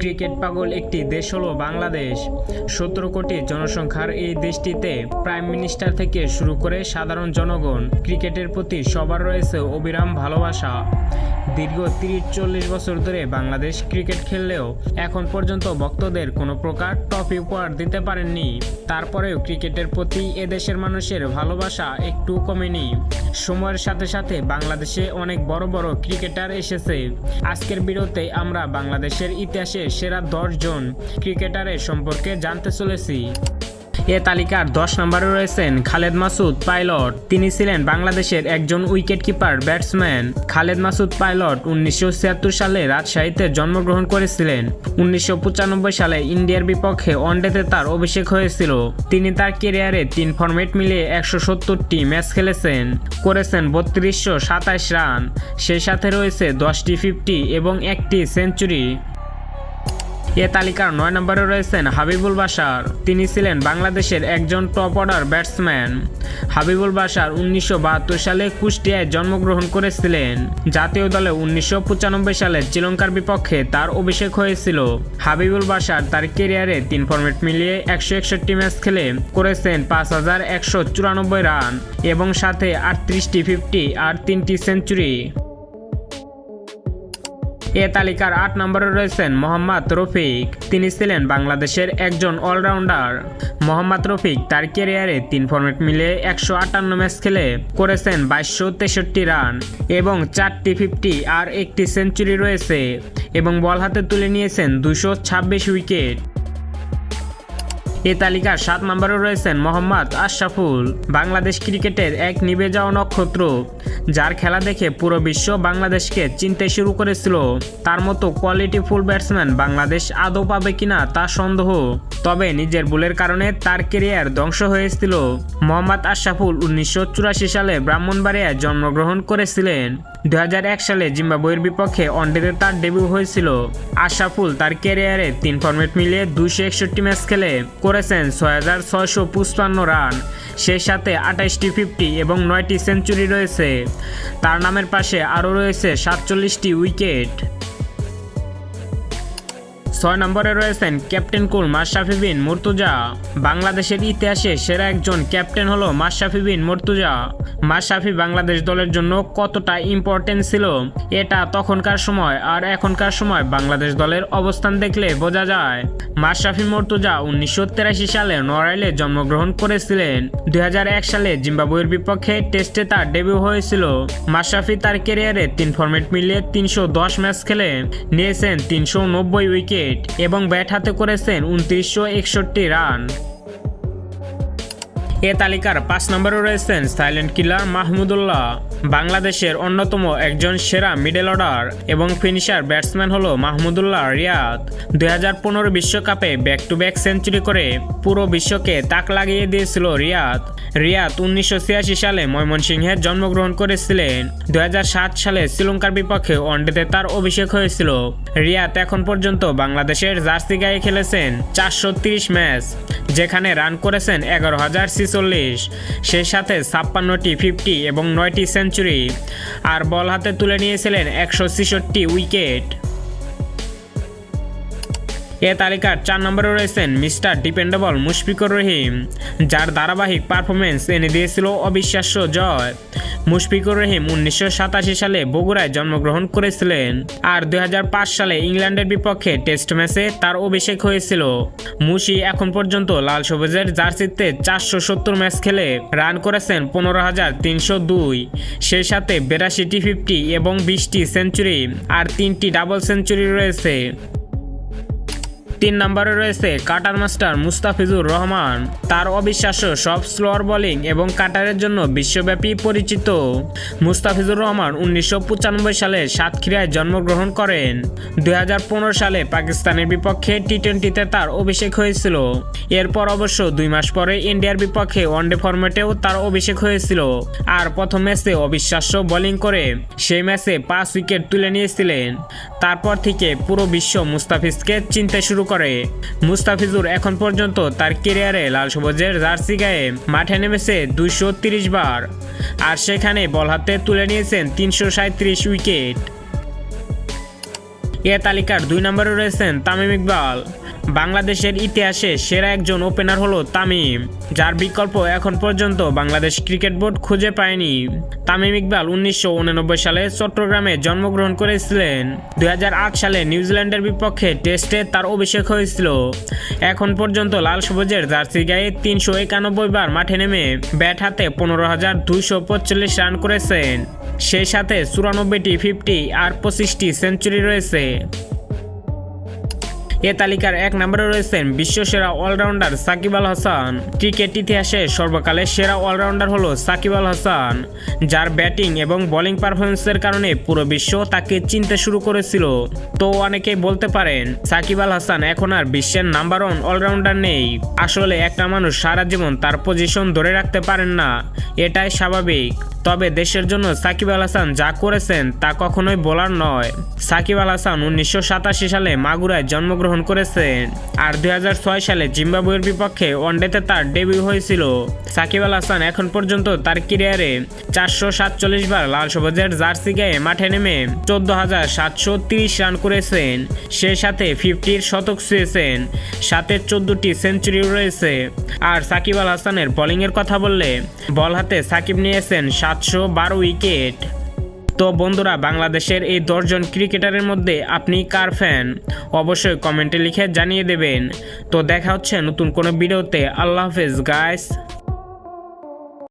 Cricket পাগল একটি দেশ হলো বাংলাদেশ। 17 কোটি জনসংখ্যার এই দেশটিতে প্রাইম মিনিস্টার থেকে শুরু করে সাধারণ জনগণ ক্রিকেটের প্রতি সবার রয়েছে অবিরাম ভালোবাসা। দীর্ঘ 30-40 বছর ধরে বাংলাদেশ ক্রিকেট খেললেও এখন পর্যন্ত ভক্তদের কোনো প্রকার ট্রফি উপহার দিতে পারেননি। তারপরেও ক্রিকেটের প্রতি এদেশের মানুষের ভালোবাসা একটু কমেনি। সময়ের সাথে সাথে বাংলাদেশে অনেক বড় বড় ক্রিকেটার এসেছে। আজকের ভিডিওতে আমরা বাংলাদেশের ইতিহাসে সেরা 10 জন ক্রিকেটারের সম্পর্কে জানতে চলেছি। এ তালিকার 10 নম্বরে রয়েছেন খালেদ মাসুদ পাইলট। তিনি ছিলেন বাংলাদেশের একজন wicket keeper batsman. Khaled Masud pilot 1976 সালে রাজশাহীতে জন্মগ্রহণ করেছিলেন। 1995 সালে ইন্ডিয়ার বিপক্ষে ওয়ানডেতে তার অভিষেক হয়েছিল। তিনি তার ক্যারিয়ারে 3 ফরম্যাট মিলিয়ে 170টি ম্যাচ খেলেছেন, করেছেন 3227 রান। সেই সাথে রয়েছে 10টি 50 এবং 1টি সেঞ্চুরি। এ তালিকার 9 নম্বরে রয়েছেন হাবিবুল বাশার। তিনি ছিলেন বাংলাদেশের একজন top order batsman. Habibul Bashar 1972 সালে কুষ্টিয়ায় জন্মগ্রহণ করেছিলেন। জাতীয় দলে 1995 সালে শ্রীলঙ্কার বিপক্ষে তার অভিষেক হয়েছিল। হাবিবুল বাশার তার ক্যারিয়ারে 3 ফরম্যাট মিলিয়ে 161টি ম্যাচ খেলে করেছেন 5194 রান এবং সাথে 38টি 50 আর 3টি সেঞ্চুরি। এ তালিকার 8 নম্বরে রয়েছেন মোহাম্মদ রফিক। তিনি ছিলেন বাংলাদেশের একজন অলরাউন্ডার। মোহাম্মদ রফিক তার ক্যারিয়ারে 3 ফরম্যাট মিলে 158 ম্যাচ খেলে করেছেন 2263 রান এবং 4টি 50 আর 1টি সেঞ্চুরি রয়েছে এবং বল হাতে তুলে নিয়েছেন 226 উইকেট। এ তালিকার 7 নম্বরে রয়েছেন মোহাম্মদ আশরাফুল। বাংলাদেশ ক্রিকেটের এক নিভে যাওয়া নক্ষত্র, যার খেলা দেখে পুরো বিশ্ব বাংলাদেশকে চিনতে শুরু করেছিল। তার মতো কোয়ালিটিফুল ব্যাটসম্যান বাংলাদেশ আদৌ পাবে কিনা তা সন্দেহ। তবে নিজের ভুলের কারণে তার ক্যারিয়ার ধ্বংস হয়েছিল। মোহাম্মদ আশরাফুল 1984 সালে ব্রাহ্মণবাড়িয়ায় জন্মগ্রহণ করেছিলেন। 2001 সালে জিম্বাবুয়ের বিপক্ষে ওয়ানডেতে তার ডেবিউ হয়েছিল। আশরাফুল তার ক্যারিয়ারে 3 ফরম্যাট মিলিয়ে 261 ম্যাচ খেলে করেছেন 6655 রান। সেই সাথে 28টি 50 এবং 9টি সেঞ্চুরি রয়েছে। তার নামের পাশে আরও রয়েছে 47টি উইকেট। 6 নম্বরে রয়েছেন ক্যাপ্টেন কুল মাশরাফি বিন মুর্তজা। বাংলাদেশের ইতিহাসে সেরা একজন ক্যাপ্টেন হলো মাশরাফি বিন মুর্তজা। মাশরাফি বাংলাদেশ দলের জন্য কতটা ইম্পর্টেন্ট ছিল এটা তখনকার সময় আর এখনকার সময় বাংলাদেশ দলের অবস্থান দেখলে বোঝা যায়। মাশরাফি মুর্তজা 1983 সালে নড়াইলে জন্মগ্রহণ করেছিলেন। 2001 সালে জিম্বাবুয়ের বিপক্ষে টেস্টে তার ডেবিউ হয়েছিল। মাশরাফি তার ক্যারিয়ারে 3 ফরম্যাট মিলিয়ে 310 ম্যাচ খেলে নিয়েছেন 390 উইকেট এবং ব্যাট হাতে করেছেন 2961 রান। এ তালিকার 5 নম্বরে রয়েছেন সাইলেন্ট কিলার মাহমুদুল্লাহ। বাংলাদেশের অন্যতম একজন সেরা মিডল অর্ডার এবং ফিনিশার ব্যাটসম্যান হলো মাহমুদুল্লাহ রিয়াদ। 2015 বিশ্বকাপে ব্যাক টু ব্যাক সেঞ্চুরি করে পুরো বিশ্বকে তাক লাগিয়ে দিয়েছিল রিয়াদ। 1986 সালে ময়মনসিংহে জন্মগ্রহণ করেছিলেন। 2007 সালে শ্রীলঙ্কার বিপক্ষে ওয়ানডেতে তার অভিষেক হয়েছিল। রিয়াদ এখন পর্যন্ত বাংলাদেশের জার্সি গায়ে খেলেছেন 430 ম্যাচ, যেখানে রান করেছেন 11,046। সেই সাথে 56টি 50 এবং 9টি সেঞ্চুরি আর বল হাতে তুলে নিয়েছিলেন 166 উইকেট। এ তালিকার 4 নম্বরে রয়েছেন মিস্টার ডিপেন্ডেবল মুশফিকুর রহিম, যার ধারাবাহিক পারফরমেন্স এনে দিয়েছিল অবিশ্বাস্য জয়। মুশফিকুর রহিম 1987 সালে বগুড়ায় জন্মগ্রহণ করেছিলেন আর 2005 সালে ইংল্যান্ডের বিপক্ষে টেস্ট ম্যাচে তার অভিষেক হয়েছিল। মুশি এখন পর্যন্ত লাল সবুজের জার্সিতে 470 ম্যাচ খেলে রান করেছেন 15,302। সেই সাথে 82টি 50 এবং 20টি সেঞ্চুরি আর 3টি ডাবল সেঞ্চুরি রয়েছে। 3 নম্বরে রয়েছে কাটার মাস্টার মুস্তাফিজুর রহমান। তার অবিশ্বাস্য সব স্লোয়ার বোলিং এবং কাটারের জন্য বিশ্বব্যাপী পরিচিত। মুস্তাফিজুর রহমান 1995 সালে সাতক্ষীরায় জন্মগ্রহণ করেন। 2015 সালে পাকিস্তানের বিপক্ষে টি-20তে তার অভিষেক হয়েছিল। এরপর অবশ্য 2 মাস পরে ইন্ডিয়ার বিপক্ষে ওয়ানডে ফরম্যাটেও তার অভিষেক হয়েছিল আর প্রথম ম্যাচে অবিশ্বাস্য বোলিং করে সেই ম্যাচে 5 উইকেট তুলে নিয়েছিলেন। তারপর থেকে পুরো বিশ্ব মুস্তাফিজকে চিনতে শুরু করে। মুস্তাফিজুর এখন পর্যন্ত তার ক্যারিয়ারে লাল সবুজের জার্সি গায়ে মাঠে নেমেছে 230 বার আর সেখানে বল হাতে তুলে নিয়েছেন 337 উইকেট। এ তালিকার 2 নম্বরে রয়েছেন তামিম ইকবাল। বাংলাদেশের ইতিহাসে সেরা একজন ওপেনার হলো তামিম, যার বিকল্প এখন পর্যন্ত বাংলাদেশ ক্রিকেট বোর্ড খুঁজে পায়নি। তামিম ইকবাল 1989 সালে চট্টগ্রামে জন্মগ্রহণ করেছিলেন। 2008 সালে নিউজিল্যান্ডের বিপক্ষে টেস্টে তার অভিষেক হয়েছিল। এখন পর্যন্ত লাল সবুজের জার্সি গায়ে 391 বার মাঠে নেমে ব্যাট হাতে 15,245 রান করেছেন। সেই সাথে 94টি 50 আর 25টি সেঞ্চুরি রয়েছে। এ তালিকার 1 নম্বরে রয়েছেন বিশ্বসেরা অলরাউন্ডার সাকিব আল হাসান। ক্রিকেট ইতিহাসে সর্বকালের সেরা অলরাউন্ডার হলো সাকিব আল হাসান, যার ব্যাটিং এবং বোলিং পারফরমেন্সের কারণে পুরো বিশ্ব তাকে চিনতে শুরু করেছিল। তো অনেকেই বলতে পারেন সাকিব আল হাসান এখন আর বিশ্বের নাম্বার 1 অলরাউন্ডার নেই। আসলে একটা মানুষ সারা জীবন তার পজিশন ধরে রাখতে পারেন না, এটাই স্বাভাবিক। তবে দেশের জন্য সাকিব আল হাসান যা করেছেন তা কখনোই বলার নয়। সাকিব আল হাসান 1987 সালে মাগুরায় জন্মগ্রহণ করেছেন, আর 2006 সালে জিম্বাবুয়ের বিপক্ষে ওয়ানডেতে তার ডেবিউ হয়েছিল। সাকিব আল হাসান এখন পর্যন্ত তার ক্যারিয়ারে 447 বার লাল সবুজের জার্সি গায়ে মাঠে নেমে 14,730 রান করেছেন। সেই সাথে 50-র শতক ছুঁয়েছেন, সাথে 14টি সেঞ্চুরি রয়েছে। আর সাকিব আল হাসানের বোলিংয়ের কথা বললে বল হাতে সাকিব নিয়েছেন 712 উইকেট। তো বন্ধুরা, বাংলাদেশের এই 10 জন ক্রিকেটারের মধ্যে আপনি কার ফ্যান অবশ্যই কমেন্টে লিখে জানিয়ে দেবেন। তো দেখা হচ্ছে নতুন কোনো ভিডিওতে। আল্লাহ হাফেজ গাইস।